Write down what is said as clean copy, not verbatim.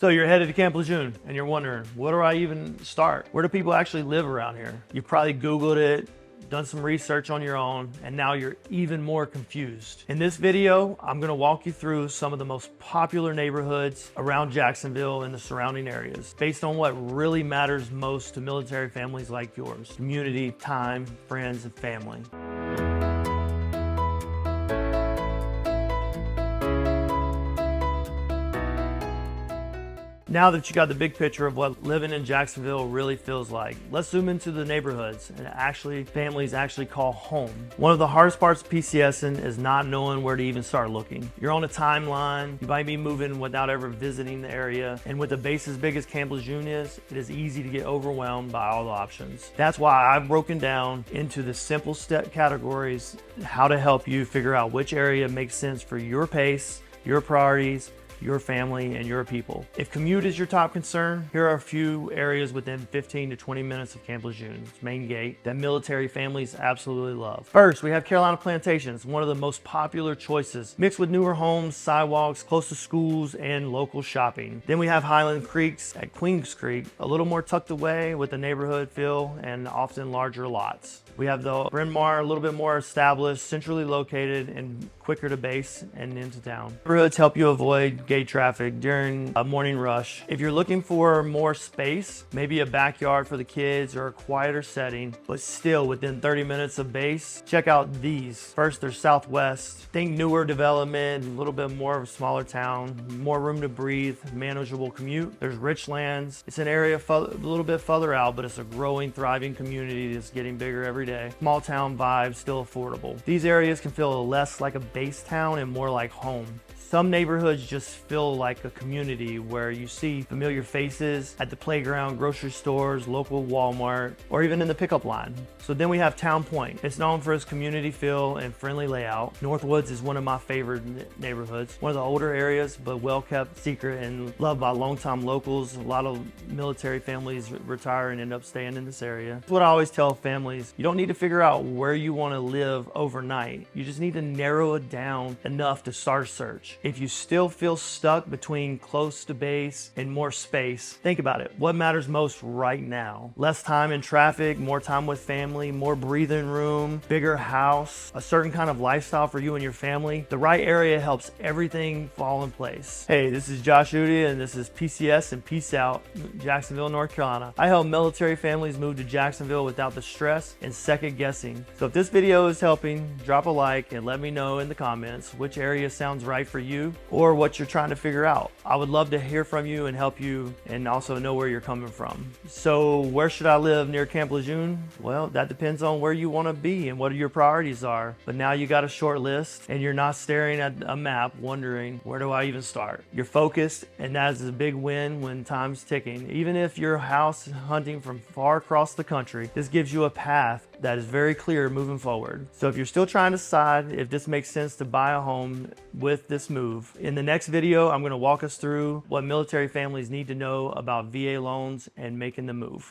So you're headed to Camp Lejeune and you're wondering, where do I even start? Where do people actually live around here? You've probably Googled it, done some research on your own, and now you're even more confused. In this video, I'm gonna walk you through some of the most popular neighborhoods around Jacksonville and the surrounding areas, based on what really matters most to military families like yours: community, time, friends, and family. Now that you got the big picture of what living in Jacksonville really feels like, let's zoom into the neighborhoods and families actually call home. One of the hardest parts of PCSing is not knowing where to even start looking. You're on a timeline, you might be moving without ever visiting the area, and with a base as big as Camp Lejeune is, it is easy to get overwhelmed by all the options. That's why I've broken down into the simple step categories how to help you figure out which area makes sense for your pace, your priorities, your family, and your people. If commute is your top concern, here are a few areas within 15 to 20 minutes of Camp Lejeune's main gate that military families absolutely love. First, we have Carolina Plantations, one of the most popular choices, mixed with newer homes, sidewalks, close to schools, and local shopping. Then we have Highland Creeks at Queens Creek, a little more tucked away with a neighborhood feel and often larger lots. We have the Brynn Marr, a little bit more established, centrally located, and quicker to base and into town. Neighborhoods help you avoid gate traffic during a morning rush. If you're looking for more space, maybe a backyard for the kids or a quieter setting, but still within 30 minutes of base, check out these. First, they're Southwest. Think newer development, a little bit more of a smaller town, more room to breathe, manageable commute. There's Richlands. It's an area a little bit further out, but it's a growing, thriving community that's getting bigger every day. Small town vibe, still affordable. These areas can feel less like a base town and more like home. Some neighborhoods just feel like a community where you see familiar faces at the playground, grocery stores, local Walmart, or even in the pickup line. So then we have Town Point. It's known for its community feel and friendly layout. Northwoods is one of my favorite neighborhoods. One of the older areas, but well-kept secret and loved by longtime locals. A lot of military families retire and end up staying in this area. That's what I always tell families. You don't need to figure out where you want to live overnight. You just need to narrow it down enough to start a search. If you still feel stuck between close to base and more space, think about it. What matters most right now? Less time in traffic, more time with family, more breathing room, bigger house, a certain kind of lifestyle for you and your family. The right area helps everything fall in place. Hey, this is Josh Udi, and this is PCS and Peace Out, Jacksonville, North Carolina. I help military families move to Jacksonville without the stress and second guessing. So if this video is helping, drop a like and let me know in the comments which area sounds right for you or what you're trying to figure out. I would love to hear from you and help you and also know where you're coming from. So where should I live near Camp Lejeune? Well, that depends on where you want to be and what your priorities are. But now you got a short list and you're not staring at a map wondering, where do I even start? You're focused, and that is a big win when time's ticking. Even if you're house hunting from far across the country, this gives you a path that is very clear moving forward. So if you're still trying to decide if this makes sense to buy a home with this move, in the next video, I'm going to walk us through what military families need to know about VA loans and making the move.